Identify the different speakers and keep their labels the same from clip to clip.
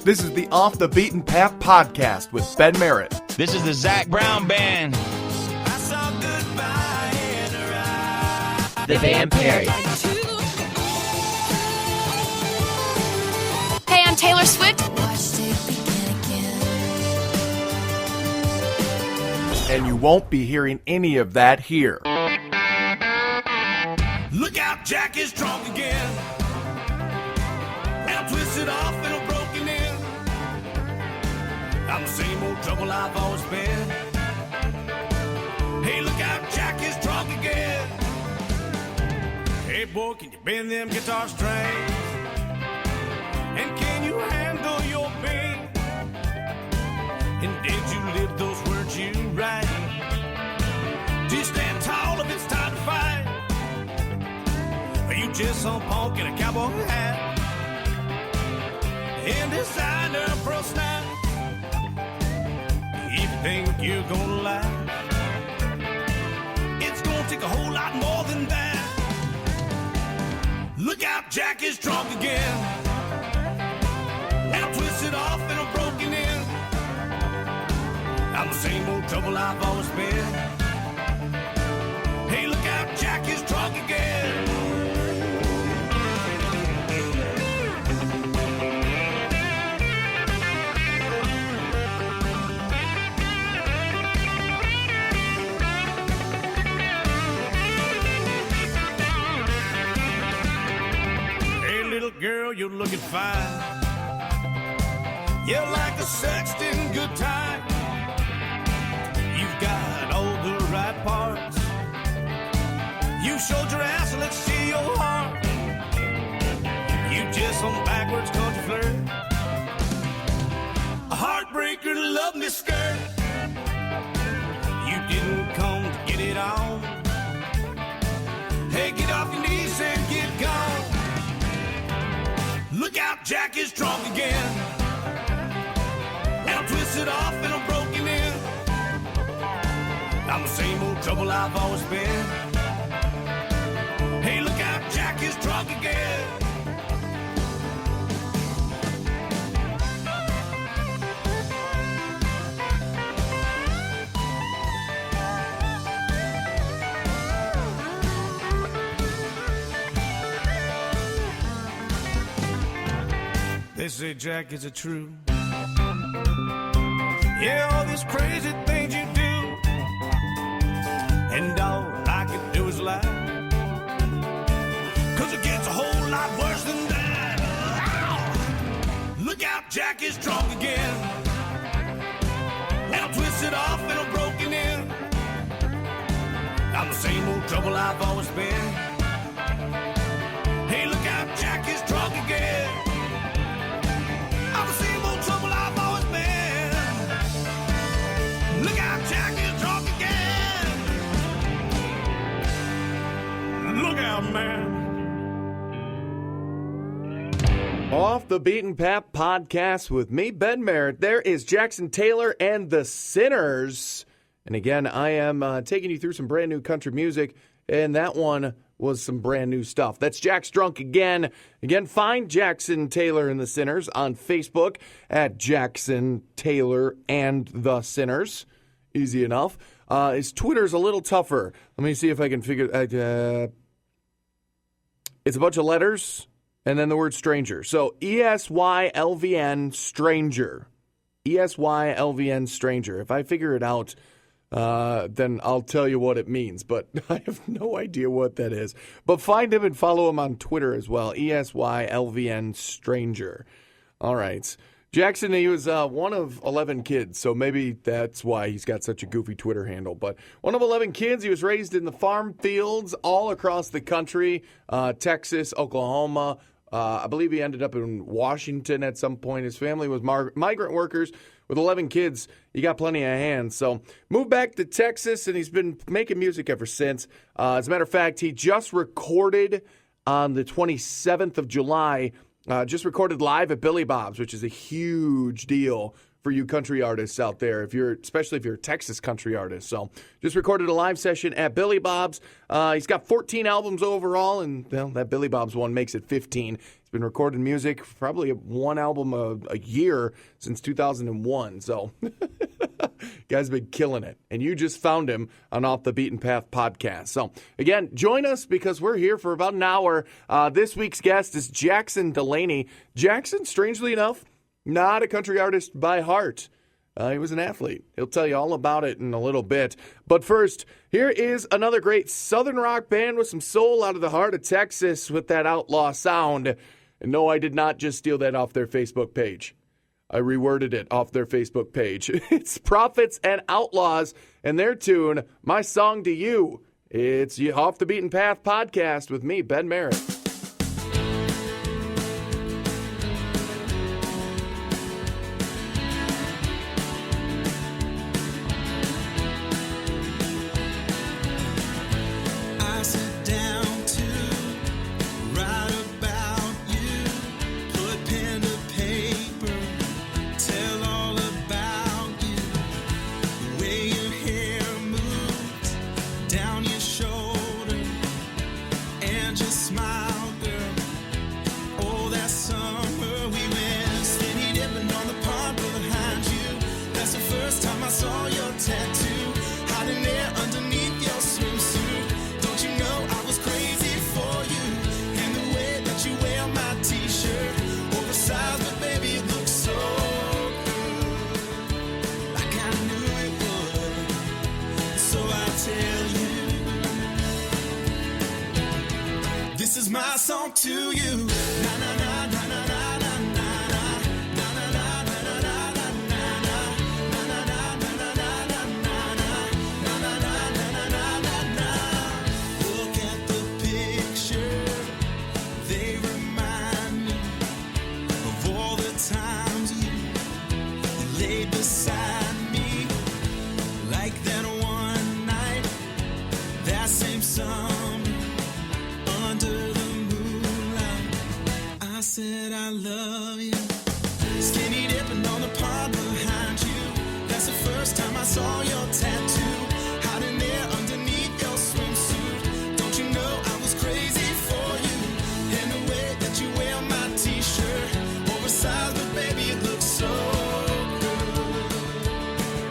Speaker 1: This is the Off the Beaten Path podcast with Ben Merritt.
Speaker 2: This is the Zach Brown Band.
Speaker 3: I saw goodbye in her eyes.
Speaker 4: The Van Perry.
Speaker 5: Hey, I'm Taylor Swift.
Speaker 1: And you won't be hearing any of that here.
Speaker 3: Look out, Jack is drunk again. Now twisted off and a broken in. I'm the same old trouble I've always been. Hey, look out, Jack is drunk again. Hey, boy, can you bend them guitar strings? And can you handle your pain? And did you live those words you write? Do you stand tall if it's time to fight? Are you just some punk in a cowboy hat? And designer pearl snap? If you think you're gonna laugh, it's gonna take a whole lot more than that. Look out, Jack is drunk again. Now twisted off and I'm broken in. I'm the same old trouble I've always been. Hey, look out, Jack is drunk again. Hey, little girl, you're looking fine. You're like a sexton, good time. You've got all the right parts. You showed your ass, so let's see your heart. You just some backwards country flirt. A heartbreaker to love me skirt. You didn't come to get it on. Hey, get off your knees and get gone. Look out, Jack is drunk again. Now twisted off and I'm broken in. I'm the same old trouble I've always been. Hey, look out, Jack is drunk again. They say, Jack, is it true? Yeah, all these crazy things you do. And all I can do is laugh. Cause it gets a whole lot worse than that. Ow! Look out, Jack is drunk again. Now twisted off and I'm broken in. I'm the same old trouble I've always been. Hey, look out, Jack is drunk again. I'm the same old trouble I've always been. Look out, Jack is drunk again. Look out, man.
Speaker 1: Off the Beaten Path podcast with me, Ben Merritt. There is Jackson Taylor and the Sinners. And again, I am taking you through some brand new country music, and that one was some brand new stuff. That's Jack's Drunk Again. Again, find Jackson Taylor and the Sinners on Facebook at Jackson Taylor and the Sinners. Easy enough. His Twitter's a little tougher. Let me see if I can figure it's a bunch of letters and then the word stranger. So ESYLVN stranger. ESYLVN stranger. If I figure it out, then I'll tell you what it means. But I have no idea what that is. But find him and follow him on Twitter as well. ESYLVN stranger. All right. Jackson, he was one of 11 kids, so maybe that's why he's got such a goofy Twitter handle. But one of 11 kids, he was raised in the farm fields all across the country, Texas, Oklahoma. I believe he ended up in Washington at some point. His family was migrant workers. With 11 kids, you got plenty of hands. So moved back to Texas, and he's been making music ever since. As a matter of fact, he just recorded on the 27th of July, just recorded live at Billy Bob's, which is a huge deal for you country artists out there, especially if you're a Texas country artist. So just recorded a live session at Billy Bob's. He's got 14 albums overall, and that Billy Bob's one makes it 15. He's been recording music, probably one album a year since 2001. So, guy's been killing it. And you just found him on Off the Beaten Path podcast. So, again, join us because we're here for about an hour. This week's guest is Jackson Delaney. Jackson, strangely enough, not a country artist by heart. He was an athlete. He'll tell you all about it in a little bit. But first, here is another great Southern rock band with some soul out of the heart of Texas with that outlaw sound. And no, I did not just steal that off their Facebook page. I reworded it off their Facebook page. It's Prophets and Outlaws and their tune, My Song to You. It's Off the Beaten Path podcast with me, Ben Merritt.
Speaker 3: This is my song to you. Na na na na na na na na na na na na Look at the picture. They remind me of all the times you laid beside me, like that one night, that same summer. I said I love you. Skinny dipping on the pond behind you. That's the first time I saw your tattoo. Hiding there underneath your swimsuit. Don't you know I was crazy for you? And the way that you wear my t-shirt, oversized, but baby it looks so good.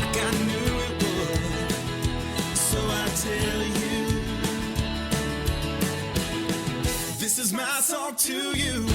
Speaker 3: Like I knew it would. So I tell you, this is my song to you.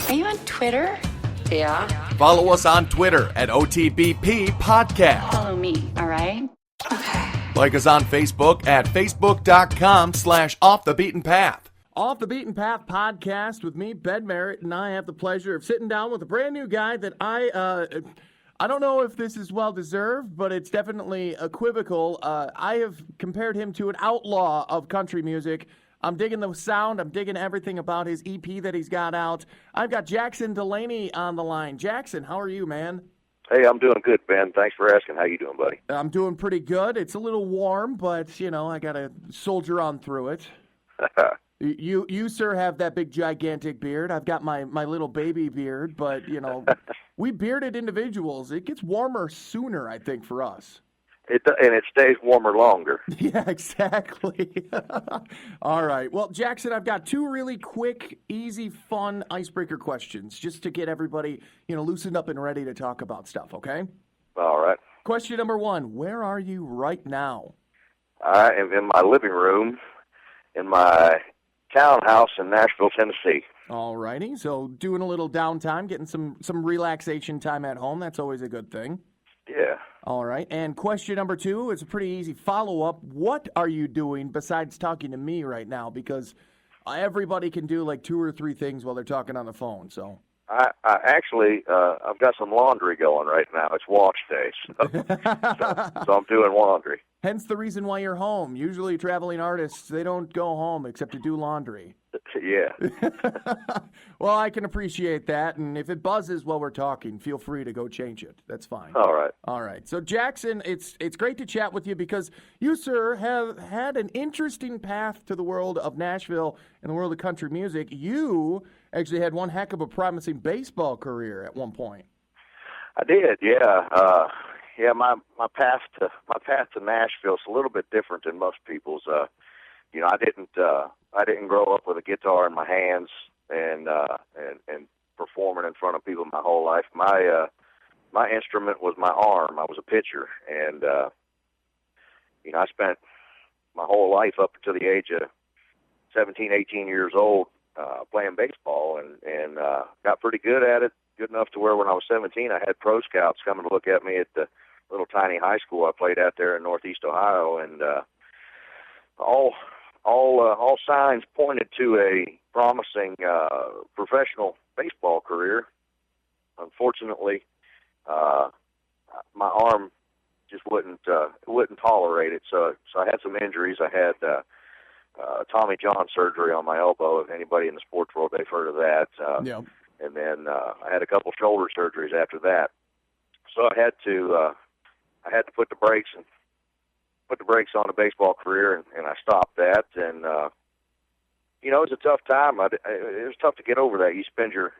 Speaker 4: Are you on Twitter? Yeah.
Speaker 1: Follow us on Twitter at OTBP Podcast.
Speaker 4: Follow me, all right? Okay.
Speaker 1: Like us on Facebook at facebook.com/Off the Beaten Path. Off the Beaten Path podcast with me, Ben Merritt, and I have the pleasure of sitting down with a brand new guy that I don't know if this is well-deserved, but it's definitely equivocal. I have compared him to an outlaw of country music. I'm digging the sound. I'm digging everything about his EP that he's got out. I've got Jackson Delaney on the line. Jackson, how are you, man?
Speaker 5: Hey, I'm doing good, Ben. Thanks for asking. How you doing, buddy?
Speaker 1: I'm doing pretty good. It's a little warm, but, I got to soldier on through it. You, sir, have that big, gigantic beard. I've got my little baby beard, but, we bearded individuals. It gets warmer sooner, I think, for us.
Speaker 5: And it stays warmer longer.
Speaker 1: Yeah, exactly. All right. Well, Jackson, I've got two really quick, easy, fun icebreaker questions just to get everybody, loosened up and ready to talk about stuff, okay?
Speaker 5: All right.
Speaker 1: Question number one, where are you right now?
Speaker 5: I am in my living room in my townhouse in Nashville, Tennessee.
Speaker 1: All righty. So doing a little downtime, getting some relaxation time at home. That's always a good thing.
Speaker 5: Yeah.
Speaker 1: All right. And question number two is a pretty easy follow-up. What are you doing besides talking to me right now? Because everybody can do like 2 or 3 things while they're talking on the phone. So
Speaker 5: I actually, I've got some laundry going right now. It's wash day, so I'm doing laundry.
Speaker 1: Hence the reason why you're home. Usually traveling artists, they don't go home except to do laundry.
Speaker 5: Yeah.
Speaker 1: Well, I can appreciate that. And if it buzzes while we're talking, feel free to go change it. That's fine.
Speaker 5: All right.
Speaker 1: All right. So, Jackson, it's great to chat with you because you, sir, have had an interesting path to the world of Nashville and the world of country music. You actually had one heck of a promising baseball career at one point.
Speaker 5: I did, yeah. Yeah, my path to Nashville is a little bit different than most people's. I didn't grow up with a guitar in my hands and performing in front of people my whole life. My instrument was my arm. I was a pitcher, and I spent my whole life up until the age of 17, 18 years old playing baseball, and got pretty good at it. Good enough to where when I was 17, I had pro scouts coming to look at me at the little tiny high school I played out there in Northeast Ohio, and all signs pointed to a promising professional baseball career. Unfortunately, my arm just wouldn't tolerate it. So I had some injuries. I had Tommy John surgery on my elbow. If anybody in the sports world, they've heard of that.
Speaker 1: Yeah.
Speaker 5: And then I had a couple shoulder surgeries after that. So I had to put the brakes on the baseball career, and I stopped that. And it was a tough time. It was tough to get over that. You spend your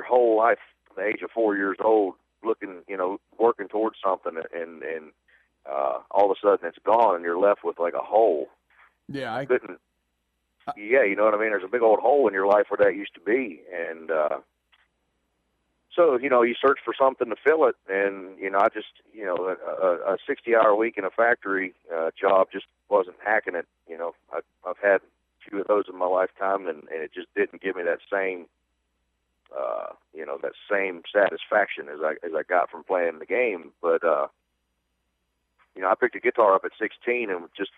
Speaker 5: whole life from the age of 4 years old looking, working towards something, and all of a sudden it's gone, and you're left with like a hole.
Speaker 1: Yeah, I
Speaker 5: couldn't. Yeah, you know what I mean. There's a big old hole in your life where that used to be, and so, you search for something to fill it, and, I just, a 60-hour week in a factory job just wasn't hacking it. I've had a few of those in my lifetime, and it just didn't give me that same, that same satisfaction as I got from playing the game. But, I picked a guitar up at 16 and just,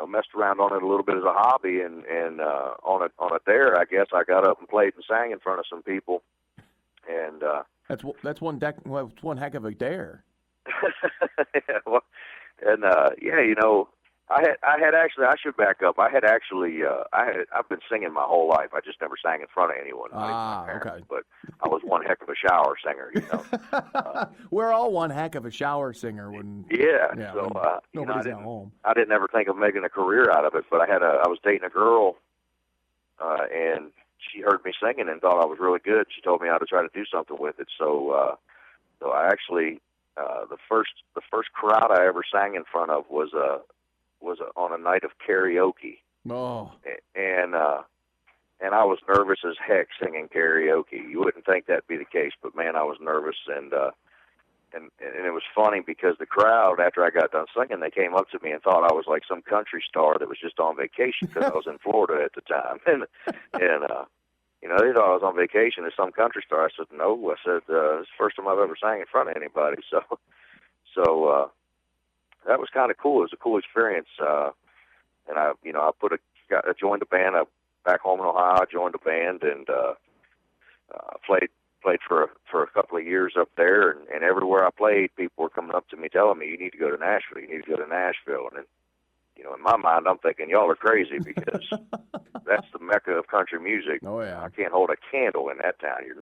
Speaker 5: messed around on it a little bit as a hobby, and on a dare, I guess, I got up and played and sang in front of some people. And
Speaker 1: that's one heck of a dare.
Speaker 5: Yeah, well, and I should back up. I've been singing my whole life. I just never sang in front of anyone.
Speaker 1: Okay.
Speaker 5: But I was one heck of a shower singer.
Speaker 1: We're all one heck of a shower singer when.
Speaker 5: Yeah. So
Speaker 1: nobody's at home.
Speaker 5: I didn't ever think of making a career out of it, but I was dating a girl, and she heard me singing and thought I was really good. She told me how to try to do something with it. So I actually the first crowd I ever sang in front of was on a night of karaoke.
Speaker 1: Oh.
Speaker 5: And I was nervous as heck singing karaoke. You wouldn't think that'd be the case, but man, I was nervous, and it was funny because the crowd, after I got done singing, they came up to me and thought I was like some country star that was just on vacation because I was in Florida at the time, and they thought I was on vacation as some country star. I said no. I said it's the first time I've ever sang in front of anybody. So that was kind of cool. It was a cool experience, and I joined a band back home in Ohio. I joined a band and played for a couple of years up there, and everywhere I played, people were coming up to me telling me, "You need to go to Nashville. You need to go to Nashville." And in my mind, I'm thinking y'all are crazy because that's the mecca of country music.
Speaker 1: Oh, yeah.
Speaker 5: I can't hold a candle in that town. You're